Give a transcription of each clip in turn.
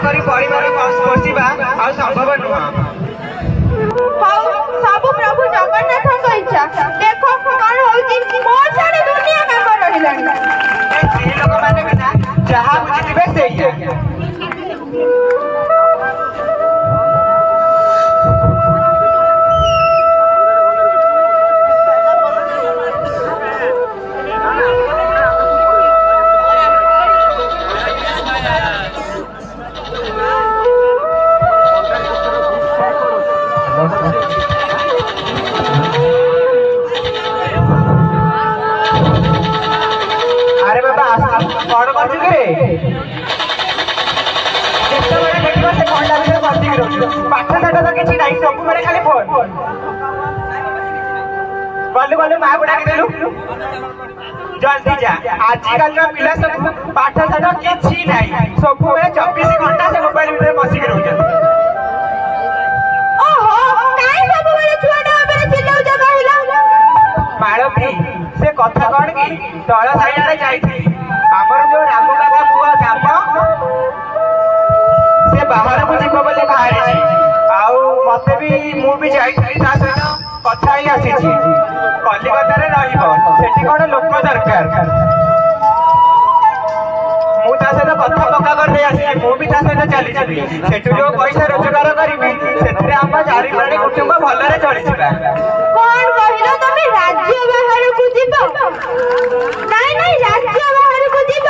करी परिवार पोषिबा आ संभव नुह। सब प्रभु जगन्नाथ इच्छा देखो कौन होची मोर छाड़ी दुनिया काम रहिलानी स्त्री लोक माने बिना जहा बुझिबे सेइया। अरे बाबा कौन कर देखिए से खंडा भितर बसिक रही पाठ साठ तो किसी ना सब मेरे खाली फोन गलु गलु माँ को डाकिदेलु जल्दी जा। आजिकल पिला सब पाठ साठ किसी ना सब 24 घंटा से मोबाइल भितर बसिक रही। मालती से कथा कौन कि तल साइड जाइए आमर जो रामू काका पुआ चाप से बाहर को जीव बोले बाहरी मत भी मुझे सहित कथा ही आसी कलिकता रही कौन लोक दरकार मुझे सहित कथा पक्का करते आसी मुझे सहित चली से जो पैसा रोजगार करी से आम 4 जणी कुटुंब भलरे चलीजा। कौन कहिलो तमे राज्य बाहर को जीव नहीं नहीं राज्य बाहर को जीव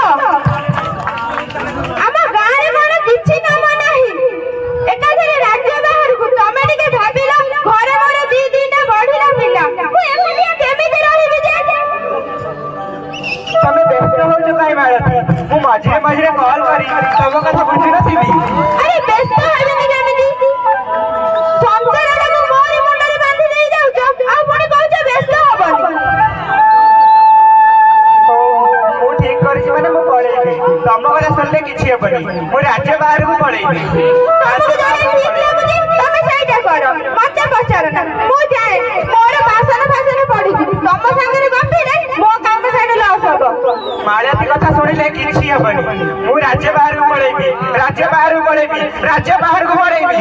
आम गाँव रे कौन किछि नाम नाही एकाधरे राज्य बाहर को तमे टिके भाबिलो घरे मोर 2 दिन बढ़िला पिला मु एमनिया केमिति रहिबि जे तमे व्यस्त हो जो काई मारत मु मझिरे मझिरे कॉल करी सब कथा बुझि नथिबी। अरे व्यस्त हेबे केमिति संसार रे मोर मुंडरे बांधि देई जाउ आ पुणी कहछ व्यस्त हबनी मु ठीक करछि माने मु पळेबी तम घरे सल्ले किछि हेबनी मु राज्य बाहर को पळेबी तमको जाने ठीक लागुछि तमे साइडा करो मते पचार ना मु जाए मोर भाषण भाषण पढि तम संगरे गपिले मो काम साइड लॉस हबो। माळती कथा सुनिले किछि हेबनी मु राज्य बाहर को पळेबी राज्य बाहर को पळेबी राज्य बाहर को पळेबी।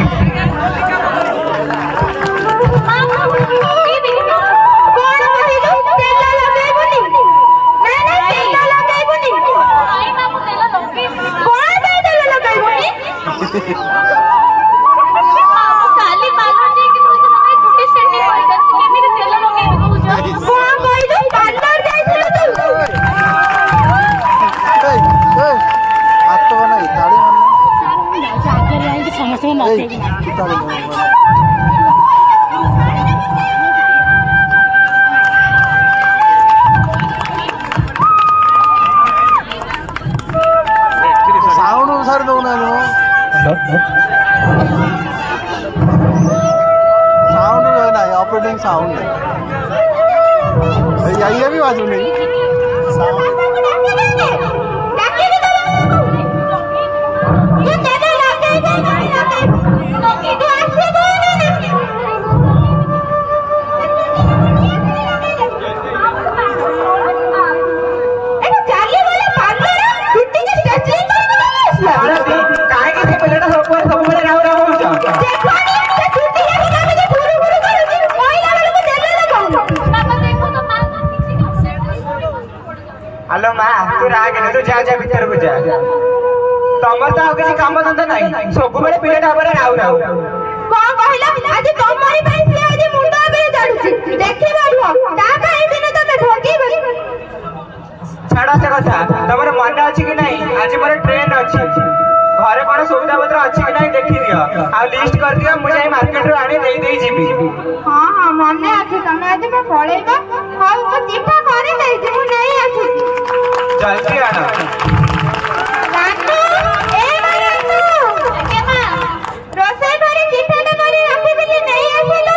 साउंड ना ऑपरेटिंग साउंड ये भी बाजू नहीं हेलो माँ तू राग तू जा जा भीतर को जा तमर तो आउ किसी काम धंदा नहीं सब बेले पिलेटा पर राउ राउ कोन कहला आज तमरी पई से आज मुंडा बेले जाडुची देखि बाडुआ ता काई दिन तते ठोकी छाड़ा से कथा तमर मन अछि कि नहीं आज मोर ट्रेन अछि घरे कोन सुविधा पत्र अछि कि नहीं देखि दियो आ लिस्ट कर दियो मु जाई मार्केट रो आनी देई देई जीबी। हां हां मने अछि तमे आज मैं पळेबा हाउ को चिठा करे देई जे मु नहीं अछि जल्दी आना रातू ए रातू के मां रोसई घरे चिठा त करी रखि दिली नहीं आछिलो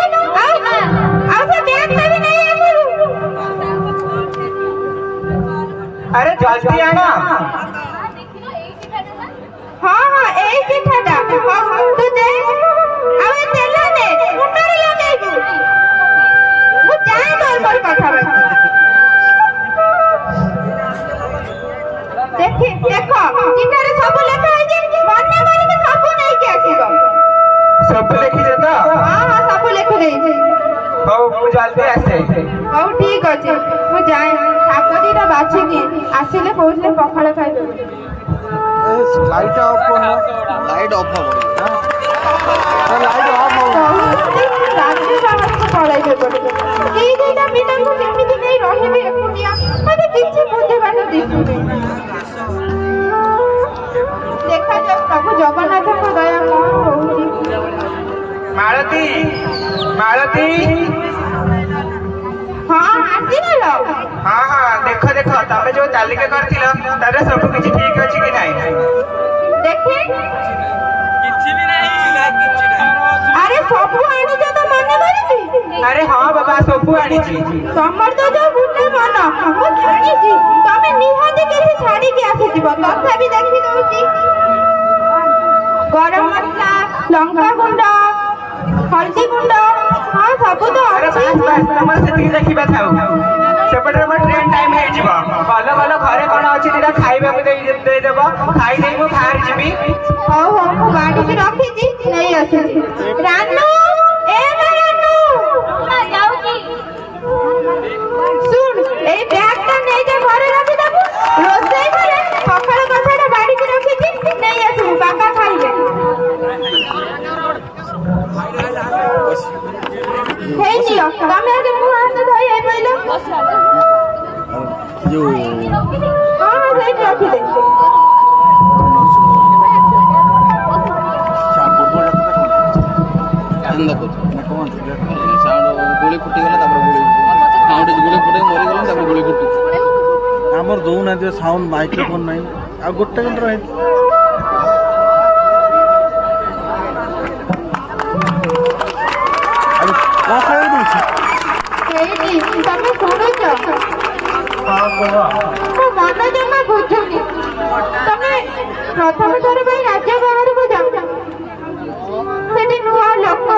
आउ से बैग में भी नहीं आछिलो अरे जल्दी आना। हां हां ए चिठाटा हां तू दे आवे तेला ने मुंडरे लगाइबू मु जाय तोर पर कथा बा देख ଅଛି କି ଆସିଲେ କହୁଥିଲେ ପଖାଳ ଖାଇବେ ଲାଇଟ୍ ଅଫ୍ କରୁନ ଲାଇଟ୍ ଅଫ୍ ହବ ଲାଇଟ୍ ଅଫ୍ ହବ ରାଜ୍ୟ ବାହାରକୁ ପଳାଇବେ ବୋଲି ଏଇ ଦୁଇଟା ପିଲାଙ୍କୁ କେମିତି ନେଇ ରହିବି ଏକୁଟିଆ ମତେ କିଛି ବୁଝିବାର ଦିଶୁନି ଦେଖାଯାଉ ପ୍ରଭୁ ଜଗନ୍ନାଥଙ୍କ ଦୟା କଣ ହଉଛି ମାଳତୀ ମାଳତୀ ହଁ ଆସିଗଲ ହଁ ହଁ ଦେଖ ଦେଖ ତମେ ଯୋଉ ତାଲିକା କରିଥିଲ ତାର ସବୁ କିଛି ଠିକ ଅଛି କି ନାହିଁ ଦେଖେ ଆରେ ସବୁ ଆଣିଛ ତ ମନେ କରିଛି ଆରେ ହଁ ବାବା ସବୁ ଆଣିଛି ତମର ତ ଯୋଉ ବୁଢା ମନ ମୁଁ ଜାଣିଛି ତମେ ନିହାତି କିଛି ଛାଡିକି ଆସିଥିବ ତଥାପି ଦେଖି ଦଉଛି ଗରମ ମସଲା ଲଙ୍କା ଗୁଣ୍ଡ ହଳଦୀ ଗୁଣ୍ଡ ହଁ ସବୁ ତ ଆରେ ଅଛି ବାସ୍ ବାସ୍ ତମର ସେତିକି ଦେଖିବା ଥାଉ ସେପଟେ ମୋ ଟ୍ରେନ ଟାଇମ ହେଇଯିବ ଭଲ ଭଲ ଘରେ କଣ ଅଛି ଦିଟା ଖାଇବାକୁ ଦେଇଦେବ ଖାଇଦେଇ ମୁଁ ବାହାରି ଯିବି ହଉ ହଉ ମୁଁ ଗାଡିକି ରଖିଛି ନେଇ ଆସୁଛି ରାନୁ ଏ ମା ରାନୁ ଶୁଣ ଏଇ ବ୍ୟାଗଟା ନେଇଯା ଘରେ ରଖିଦବୁ ରୋଷେଇ ଘରେ ପଖାଳ କଷାଟା ବାଡିକି ରଖିଛି ନେଇ ଆସିବୁ ବାପା ଖାଇବେ ହେଇଯିବ ତମେ ଆଗେ ମୁଁ ହାତ ଧୋଇ ହେଇ ପଇଲ ହଁ ହଁ ସେଇଠି ରଖିଦେ ଗୁଳି ଫୁଟିଗଲା ତାପରେ ଗୁଳି ଫୁଟେ ମରିଗଲା ତାପରେ ଗୁଳି ଫୁଟୁଛି ଆମର ଦଉନାହାନ୍ତି ସାଉଣ୍ଡ ମାଇକ୍ରୋଫୋନ ନାହିଁ ଆଉ ଗୋଟେ ମିନିଟ୍ ରହିଛି କଣ ଖାଇବାକୁ ଦଉଛି ହେଇନି ତମେ ଶୁଣୁଛ ହଁ କୁହ ମୋ ମନ ଜମା ବୁଝୁନି ତମେ ପ୍ରଥମ ଥର ପାଇଁ ରାଜ୍ୟ ବାହାରକୁ ଯାଉଛ ସେଠି ନୂଆ ଲୋକ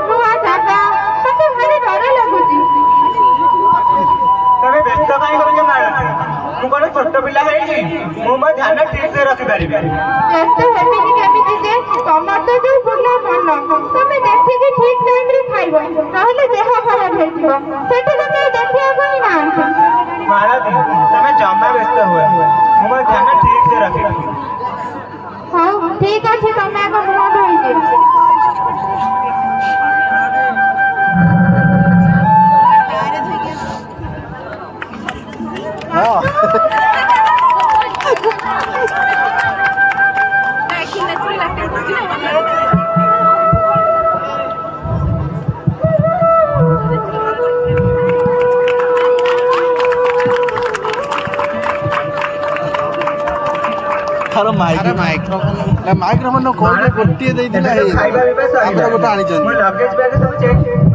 ନୂଆ ଜାଗା ମତେ ଭାରି ଡର ଲାଗୁଛି ତମେ ବ୍ୟସ୍ତ କାହିଁ କରୁଛ ମାଳତୀ ମୁଁ କଣ ଛୋଟ ପିଲା ହେଇଛି ମୁଁ ମୋ ଧ୍ୟାନ ଠିକ ସେ ରଖିପାରିବି ବ୍ୟସ୍ତ ହେବିନି କେମିତି ଯେ ତମର ତ ଯୋଉ ବୁଲା ମନ ତମେ ଦେଖିକି ଠିକ ଟାଇମରେ ଖାଇବ ନହେଲେ ଦେହ ଖରାପ ହେଇଯିବ ସେଠି ତ କେହି ଦେଖିବାକୁ ହିଁ ନାହାନ୍ତି ମାଳତୀ ତମେ ଜମା ବ୍ୟସ୍ତ ହୁଏ ମୁଁ ମୋ ଧ୍ୟାନ ଠିକ ସେ ରଖିବି ହଉ ଠିକ ଅଛି ତମେ ଆଗ ମୁହଁ ଧୋଇଦିଅ ହଁ ମାଇକ୍ରୋଫୋନ କହିଲେ ଗୋଟିଏ ଦେଇଥିଲେ ଖାଇବା ପିଇବା ସରିଲା ଗୋଟେ ଆଣିଛନ୍ତି ମୋ ଲଗେଜ ବ୍ୟାଗ ସବୁ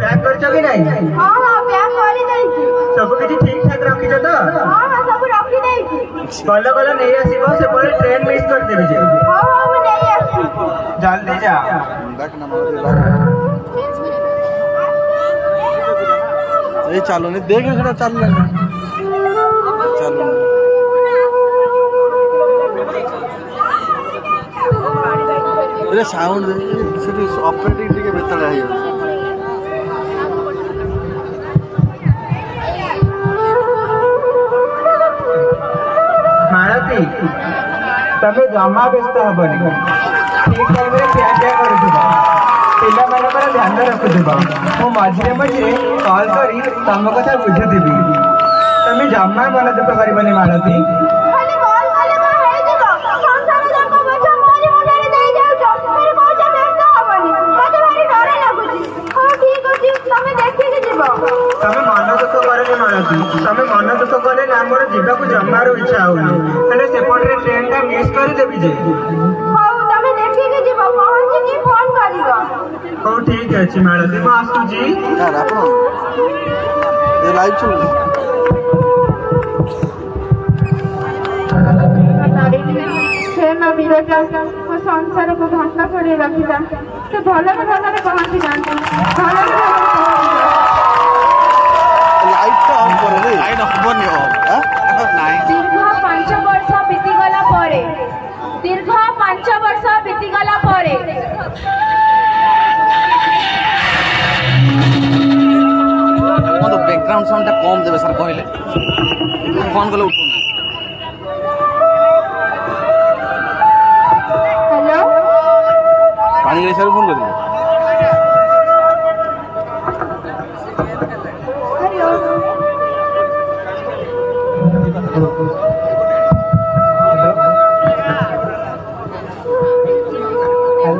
ପ୍ୟାକ୍ କରିଛ କି ନାହିଁ ହଁ ହଁ ପ୍ୟାକ୍ କରିଦେଇଛି ସବୁ କିଛି ଠିକ ଠାକ ରଖିଛ ତ ହଁ ହଁ ସବୁ ରଖିଦେଇଛି ଗଲ ଗଲ ନେଇ ଆସିବ ସେପଟେ ଟ୍ରେନ ମିସ୍ କରିଦେବି ଯେ ହଉ ହଉ ମୁଁ ନେଇ ଆସିବି ଜଲ୍ଦି ଯା ଏଇ ଚାଲୁନି ଦେଖ ସେଟା ଚାଲିଲାନି ଚାଲୁନି ଏରେ ସାଉଣ୍ଡ ସେଠି ଅପରେଟିଂ ଟିକେ ବେତଳା ହେଇଯାଉଛି ମାଳତୀ ତମେ ଜମା ବ୍ୟସ୍ତ ହବନି ଠିକ ଟାଇମରେ ଖିଆପିଆ କରୁଥିବ ପିଲାମାନଙ୍କର ଧ୍ୟାନ ରଖୁଥିବ ମୁଁ ମଝିରେ ମଝିରେ କଲ୍ କରି ତମ କଥା ବୁଝୁଥିବି ତମେ ଜମା ମନ ଦୁଃଖ କରିବନି ମାଳତୀ ଖାଲି କଲ୍ କଲେ କଣ ହେଇଯିବ ସଂସାର ଯାକ ବୋଝ ମୋରି ମୁଣ୍ଡରେ ଦେଇ ଯାଉଛ ଫେର କହୁଛ ବ୍ୟସ୍ତ ହବନି ମତେ ଭାରି ଡର ଲାଗୁଛି ହଉ ଠିକ ଅଛି ତମେ ଦେଖିକି ଯିବ ତମେ ମନ ଦୁଃଖ କରନି ମାଳତୀ ତମେ ମନ ଦୁଃଖ କଲେ ନା ମୋର ଯିବାକୁ ଜମାରୁ ଇଚ୍ଛା ହଉନି ହେଲେ ସେପଟରେ ଟ୍ରେନଟା ମିସ୍ କରିଦେବି ଯେ ହଉ ତମେ ଦେଖିକି ଯିବ ପହଞ୍ଚିକି ଫୋନ କରିବ ହଉ ଠିକ ଅଛି ମାଳତୀ ମୁଁ ଆସୁଛି ସାର୍ ଆପଣ ଏ ଲାଇଭ୍ ଚଲୁଛି ସେ ମା ବିରଜା ମୋ ସଂସାରକୁ ଧ୍ୱଂସ କରି ରଖିଲା ସେ ଭଲରେ ଭଲରେ ପହଞ୍ଚି ଯାଆନ୍ତି ଭଲରେ ଲାଇଟ୍ଟା ଅନ୍ କର ଲାଇଟ୍ ହବନି ଦୀର୍ଘ 5 ବର୍ଷ ବିତିଗଲା ପରେ ବ୍ୟାକଗ୍ରାଉଣ୍ଡ ସାଉଣ୍ଡଟା କମ୍ ଦେବେ ସାର୍ କହିଲେ ଫୋନ୍ କଲେ ଉଠୁନା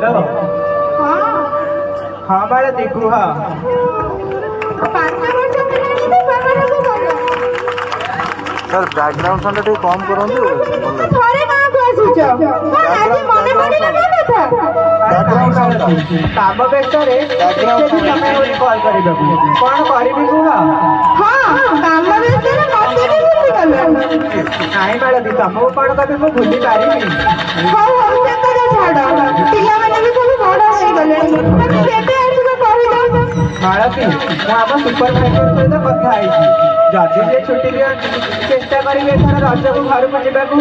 हेलो हाँ हाँ मालती कुह 5 ବର୍ଷ ହେଲାଣି ତ ବାହାରକୁ ଗଲ सर बैकग्राउंड साउंड टे कम करंतु ଥରେ ଗାଁକୁ ଆସିଛ କଣ ଆଜି ମନେ ପଡ଼ିଲା ମୋ କଥା बैकग्राउंड साउंड काम व्यस्तरे समय होली कॉल କରିବାକୁ କଣ କରିବି କୁହ ହଁ କାମ ବ୍ୟସ୍ତରେ ମତେ ବି ଭୁଲିଗଲ ନାଇଁ ମାଳତୀ ତମକୁ କଣ କହିବି ମୁଁ ଭୁଲି ପାରିବି ହଉ ହଉ ସେ କଥା ଛାଡ଼ ପିଲାମାନେ ବି ସବୁ ବଡ଼ ହେଇଗଲେଣି ତମେ କେବେ ଆସିବ କହିଲ ମାଳତୀ ମୁଁ ଆମ ସୁପରଭାଇଜର ସହିତ କଥା ହେଇଛି ଯଦି ସେ ଛୁଟି ଦିଅନ୍ତି ଚେଷ୍ଟା କରିବି ଏଥର ରଜକୁ ଘରକୁ ଯିବାକୁ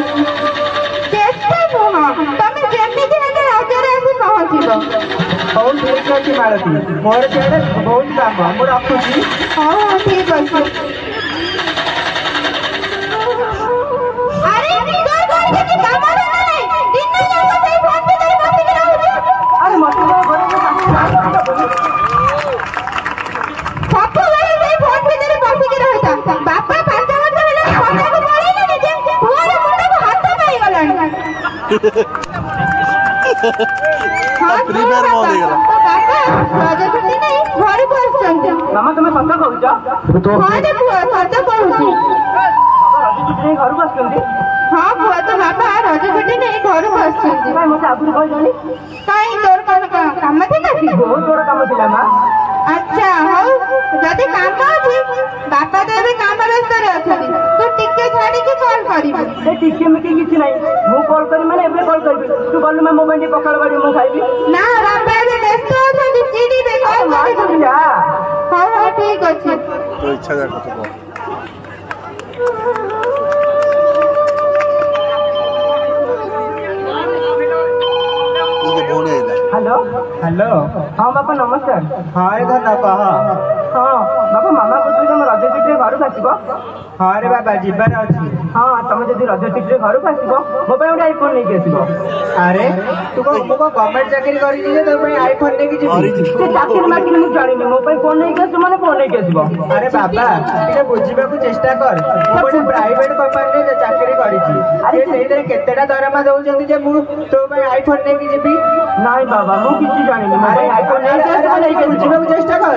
ଚେଷ୍ଟା ନୁହଁ ତମେ ଯେମିତି ହେଲେ ରଜରେ ଆସି ପହଞ୍ଚିବ ହଉ ଠିକ ଅଛି ମାଳତୀ ମୋର ସିଆଡ଼େ ବହୁତ କାମ ମୁଁ ରଖୁଛି ହଉ ହଉ ଠିକ ଅଛି ଆରେ ତୋର କଣ କିଛି କାମ ଧନ୍ଦା ନାହିଁ ଦିନ ଯାକ ସେଇ ଫୋନ ଭିତରେ ବସିକି ରହୁଛୁ ଆରେ ମତେ ସବୁବେଳେ ସେଇ ଫୋନ ଭିତରେ ବସିକି ରହିଥା ବାପା 5 ବର୍ଷ ହେଲାଣି ପଦାକୁ ପଳେଇଲେଣି ଯେ ପୁଅର ମୁଣ୍ଡକୁ ହାତ ପାଇଗଲାଣି ହଁ ପ୍ରିପେୟାର ବାପା ମୋଡ ହେଇଗଲା ରଜ ଛୁଟି ନେଇ ଘରକୁ ଆସିଛନ୍ତି ମାମା ତମେ ସତ କହୁଛ ହଁ ଯେ ପୁଅ ସତ କହୁଛି ରଜ ଛୁଟି ନେଇ ଘରକୁ ଆସୁଛନ୍ତି ହଁ ପୁଅ ତ ବାପା ରଜ ଛୁଟି ନେଇ ଘରକୁ ଆସିଛନ୍ତି ମତେ ଆଗରୁ କହିଲନି କାଇଁ ତୋର କଣ କାମ ଥିଲା କି ବହୁତ ବଡ କାମ ଥିଲା ମା ଆଚ୍ଛା ହଉ ଯଦି କାମ ଅଛି ବାପା ତ ଏବେ କାମ ବ୍ୟସ୍ତରେ ଅଛନ୍ତି ତୁ ଟିକେ ଛାଡିକି କଲ୍ କରିବୁ ସେ ଟିକେ ମିଟିଂ କିଛି ନାହିଁ ମୁଁ କଲ୍ କରିବି ମାନେ ଏବେ କଲ୍ କରିବି ତୁ ଗଲୁ ମା ମୋ ପାଇଁ ଟିକେ ପଖାଳ ବାଡ଼ି ମୁଁ ଖାଇବି ନା ବାପା ଏବେ ବ୍ୟସ୍ତ ଅଛନ୍ତି ଚିଡ଼ିବେ କଲ୍ କରିବୁ ଯା ହଉ ହଉ ଠିକ ଅଛି तो इच्छा जा कत को ये भोने आइला हेलो हेलो हाँ बापा नमस्कार हाँ रे धन्ना कह हाँ बापा मामा कହୁଥିଲେ ତମ ରଜ ଛୁଟିରେ ଘରକୁ ଆସିବ ହଁ ରେ ବାବା ଯିବାର ଅଛି ହଁ ତମେ ଯଦି ରଜ ଛୁଟିରେ ଘରକୁ ଆସିବ ମୋ ପାଇଁ ଗୋଟେ ଆଇଫୋନ ନେଇକି ଆସିବ ଆରେ ତୁ କଣ ମୁଁ କଣ ଗଭର୍ଣ୍ଣମେଣ୍ଟ ଚାକିରି କରିଛି ଯେ ତୋ ପାଇଁ ଆଇଫୋନ ନେଇକି ଯିବି ସେ ଚାକିରି ମାକିରି ମୁଁ ଜାଣିନି ମୋ ପାଇଁ ଫୋନ ନେଇକି ଆସିବ ମାନେ ଫୋନ ନେଇକି ଆସିବ ଆରେ ବାବା ଟିକେ ବୁଝିବାକୁ ଚେଷ୍ଟା କର ମୁଁ ଗୋଟେ ପ୍ରାଇଭେଟ କମ୍ପାନୀରେ ଚାକିରି କରିଛି ଆରେ ସେଇଥିରେ କେତେଟା ଦରମା ଦଉଛନ୍ତି ଯେ ମୁଁ ତୋ ପାଇଁ ଆଇଫୋନ ନେଇକି ଯିବି ନାଇଁ ବାବା ମୁଁ କିଛି ଜାଣିନି ଆରେ ଆଇଫୋନ ନେଇକି ବୁଝିବାକୁ ଚେଷ୍ଟା କର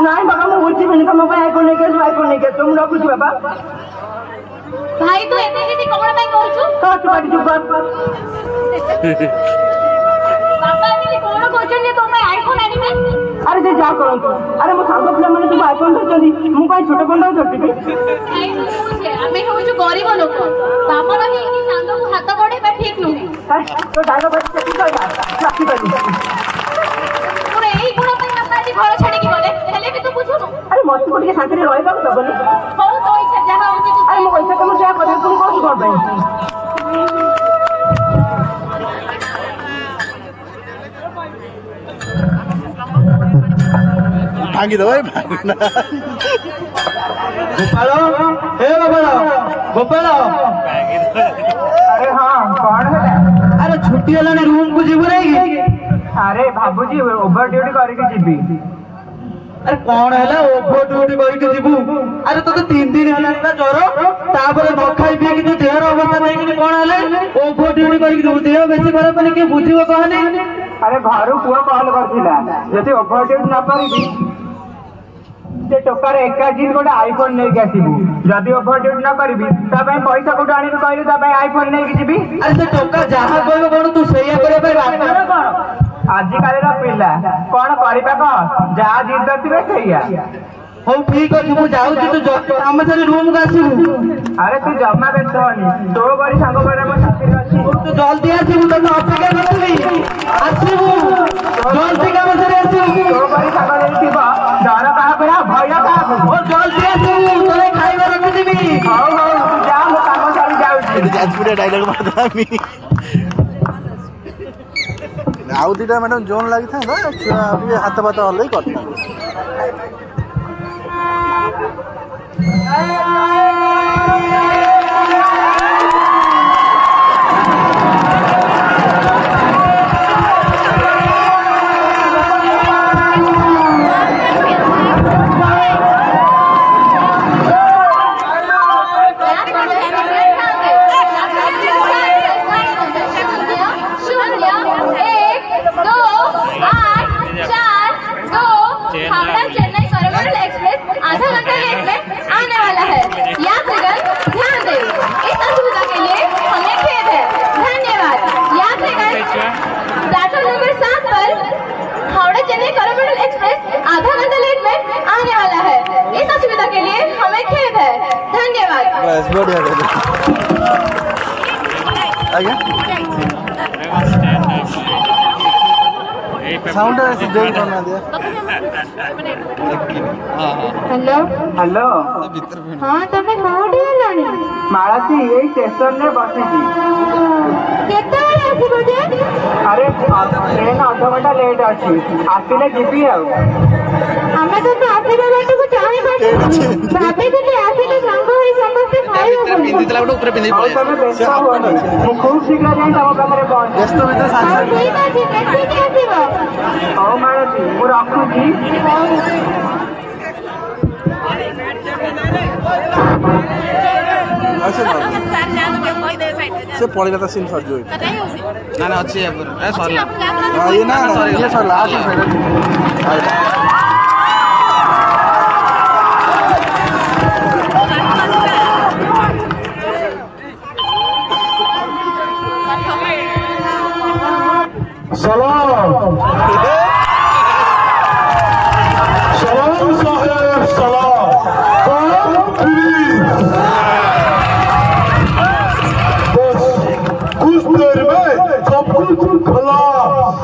ନାଇଁ ବାବା ମୁଁ ବୁଝିବିନି ତମ ପାଇଁ ଆଇଫୋନ ନେଇକି ଆସିବ ଆଇଫୋନ ନେଇକି ଆସିବ ମୁଁ ରଖୁଛି ବାବା ଭାଇ ତୁ ଏତେ କିଛି କଣ ପାଇଁ କରୁଛୁ ବାପା ବାପା ଏମିତି କଣ କରୁଛନ୍ତି ଯେ ତୋ ପାଇଁ ଆଇଫୋନ ଆଣିବେ ଆରେ ସେ ଯାହା କରନ୍ତୁ ଆରେ ମୋ ସାଙ୍ଗ ପିଲାମାନେ ସବୁ ଆଇଫୋନ ଧରିଛନ୍ତି ମୁଁ କାହିଁ ଛୋଟ ଫୋନ ଧରିବି ଭାଇ ତୁ ବୁଝେ ଆମେ ହଉଛୁ ଗରିବ ଲୋକ ବାମନ ହେଇକି ସାଙ୍ଗକୁ ହାତ ବଢେଇବା ଠିକ ନୁହେଁ ତ ଡାଇଲଗ ରଖିପାରିବି ତୋର ଏଇ ଗୁଣ ପାଇଁ ବାପା ଆଜି ଘର ଛାଡିକି ଗଲେ ହେଲେ ବି ତୁ ବୁଝୁନୁ ଆରେ ମତେ ଟିକେ ଶାନ୍ତିରେ ରହିବାକୁ ଦବନି ହଉ ତୋ ଇଚ୍ଛା ଯାହା ହଉଛି ତୁ ଆରେ ମୋ ପଇସା ତମେ ଯାହା କରିବ ତୁମ କହୁଛୁ କଣ ପାଇଁ भांगी दो भाई भांगना गोपाल हे गोपाल अरे हाँ कौन है अरे छुट्टी है रूम को जीव नहीं अरे भाबुजी ओभर ड्यूटी करके जीवी अरे कौन है ओभर ड्यूटी करके जीवु अरे तो 3 दिन है ज्वर तापर न खाई पी कि देहर अवस्था नहीं कौन है ओभर ड्यूटी करके जीवु देह बेसी खराब कले के बुझिबो कहनी अरे घर पुआ कॉल करथिला जति ओभर ड्यूटी न करी से टोकार एकाजी गोटे आईफोन नहीं आसबू जदि ओभर ड्यूटी न करी पैसा कौट आनी कहलु आईफोन नहीं जी अरे से टोका जहाँ कह कौन तू से कौन आजिकल पिला कौन करवा कह जहाँ जिद थे से हूँ ठीक अच्छे मुझे तू आम सारे रूम को आसबू अरे तू जमा व्यस्त होनी तो बड़ी सांग मो साथी अच्छी तू जल्दी आसबू तो अपेक्षा करी आसबू जल्दी कम से आसबू तो बड़ी सांग थी डर क्या भय क्या जल्दी आसबू तो खाଇବା रखिदेवी हौ हौ तू जा मो काम सारी जाऊँ जाजपुरिया डायलॉग मारदा मी आउ दीटा मैडम जोन लगी था अभी हाथ बात हल्ले करता शून्य 1 2 हावड़ा चेन्नई कोरोमंडल एक्सप्रेस आधा घंटा लेट में आने वाला है। यात्रीगण ध्यान दें, इस असुविधा के लिए हमें खेद है। धन्यवाद। यात्रीगण प्लेटफॉर्म नंबर 7 पर हावड़ा चेन्नई कोरोमंडल एक्सप्रेस आधा घंटा लेट में आने वाला है। इस असुविधा के लिए हमें खेद है। धन्यवाद। बस बढ़िया साउंड ऐसे जोर करना दिया। हेलो हेलो हाँ तमे कोठी हेलानी मालती यही स्टेशन ने बसिची केतेବେଳେ ଆସିବ ଯେ? अरे ट्रेन अध घंटा लेट अच्छी आसिले जीवी ଆମେ ତ ଆସିବା ବାଟକୁ ଚାହିଁ ଭାବିଥିଲି ଆସିଲେ ସାଙ୍ଗ ହୋଇ ସମସ୍ତେ ଖାଇବା ପିନ୍ଧିଥିଲା ଗୋଟେ ଉପରେ ପିନ୍ଧି ପଳେଇ ତମେ ବ୍ୟସ୍ତ ହୁଅନି ମୁଁ ଖୁବ ଶୀଘ୍ର ଯାଇ ତମ ପାଖରେ ପହଞ୍ଚି ବ୍ୟସ୍ତ ଭିତରେ ସାଙ୍ଗେ ଠିକ ଅଛି କେତିକି ଆସିବ? ହଉ ମାଳତୀ ମୁଁ ରଖୁଛି। से पड़ेगा तो सीन सर जो ना ना अच्छी है ए सॉरी ये ना सॉरी ये सर लास्ट सलाम सलाम साहेब सलाम प्लीज बस कुछ देर में सब कुछ खलास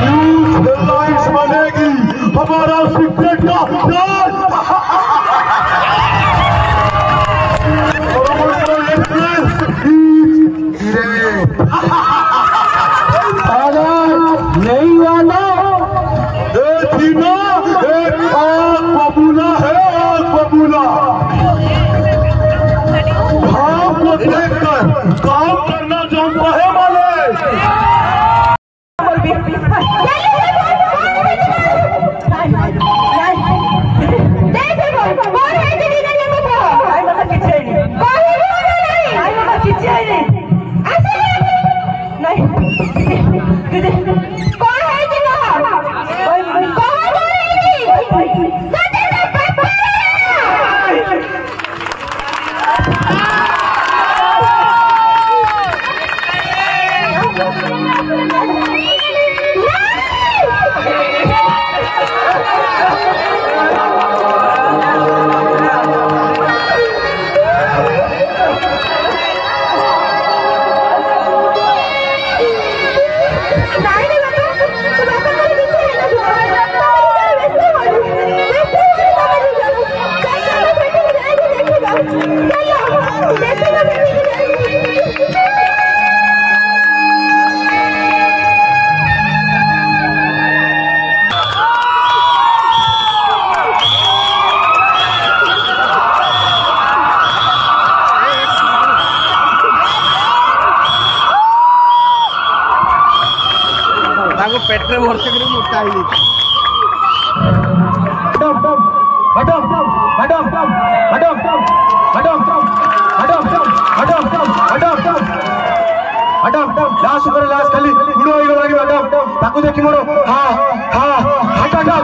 न्यूज हेडलाइंस बनेगी हमारा सीक्रेट का नहीं वाला थी ना एक आग बबूला है आग बबूला भाव को देखकर काम करना जानता है वाले पेट्रोल भरते कर मोटा ही लास्ट ऊपर लास्ट खाली बुढ़ो हो गला कि मैडम ताकू देखि मोर हां हां हटा हटा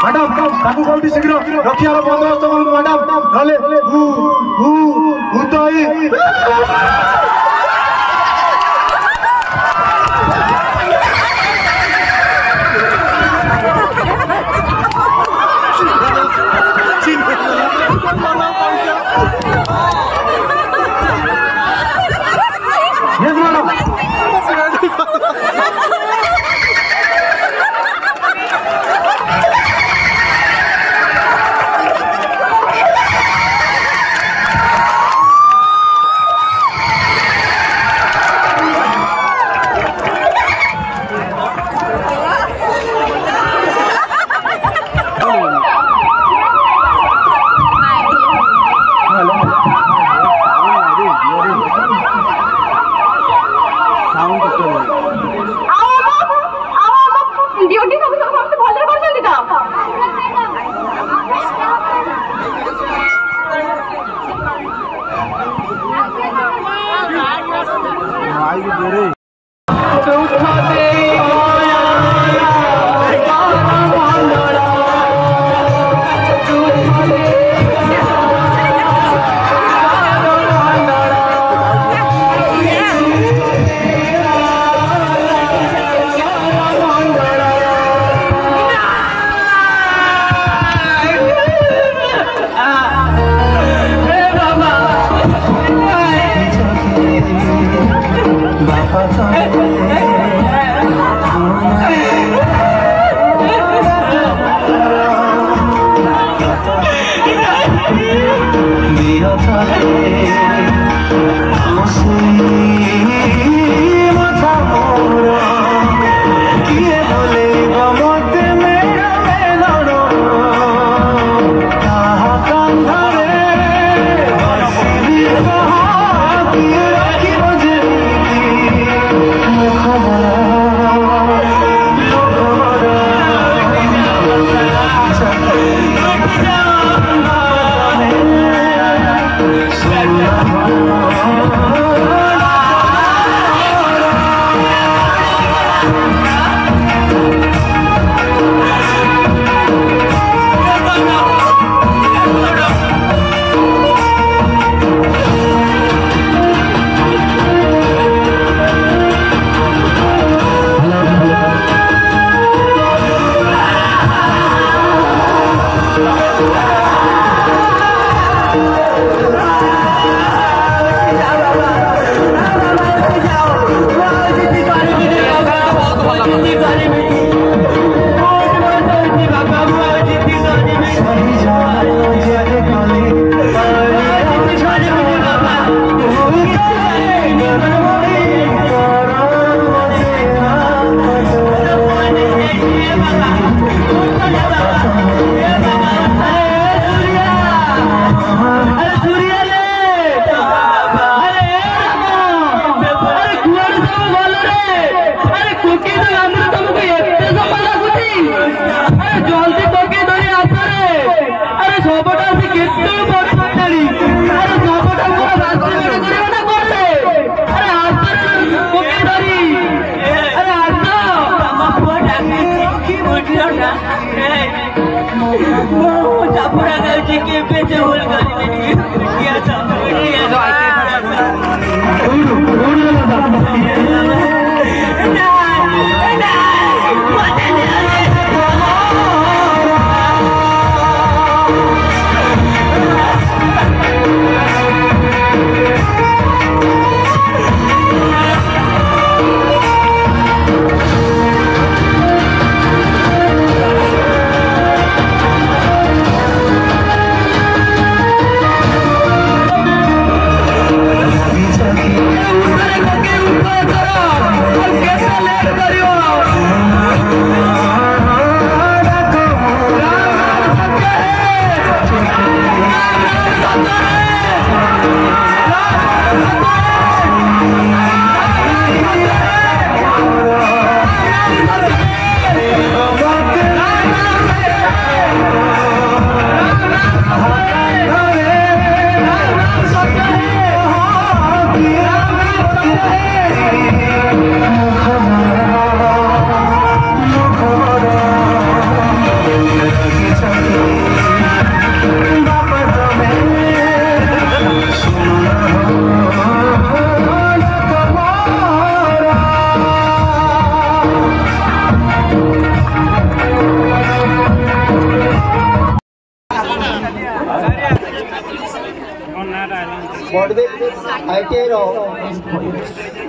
मैडम ताकू कोठी शीघ्र रखियार बंदोबस्त करू मैडम नले हु तो आई आई भी दे रहे अरे कुकी तो आंध्र तुमको एते समय लागुची अरे जल्दी टोके धरी आस रे अरे सबटा से केते बड़ पछाड़ी अरे सबटा पूरा रास्ता में करियो ना कोसे अरे आस रे कुकी धरी अरे आस हम पुआ डाके की बुढ़िया ना मो जापुरा गलती के पे होल गली नहीं किया था ये तो आते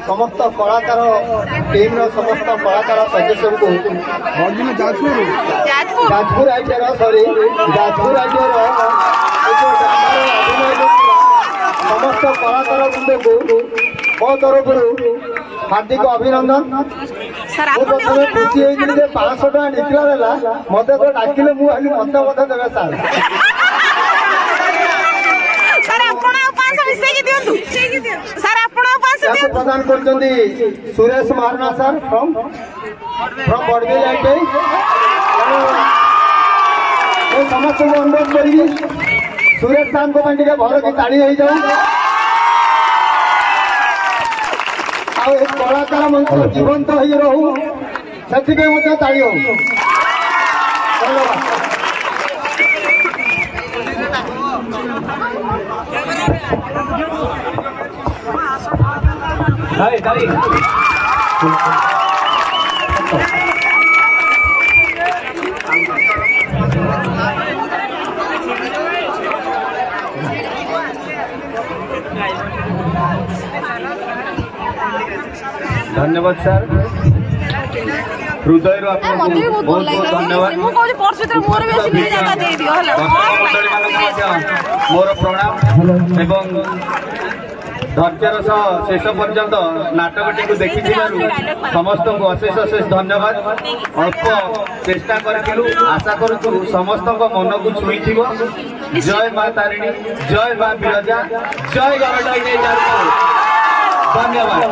समस्त कलाकार टीम समस्त कलाकार सदस्य को Jajpur ITR sorry Jajpur ITR समस्त कलाकार वृंद को मो तरफ हार्दिक अभिनंदन। प्रथम खुशी होगी 500 टका निकला मत तो डाकिले मत देवे सार प्रदान कर Suresh Maharana sir from Barbil ITI समस्त को अनुरोध करी सुरेश सार को भर की ताड़ी हो जाऊ कलाकार मंच जीवंत हो रहू से ताड़ी हो धन्यवाद सर हृदय बहुत बहुत धन्यवाद मोर प्रणाम एवं धैर्यर सह शेष पर्यंत नाटकटी को देखी समस्त को अशेष अशेष धन्यवाद। अल्प चेष्टा करूँ आशा करूँ समस्त मन को छुई जय माँ तारिणी जय माँ बिरजा जय गरडाई धन्यवाद।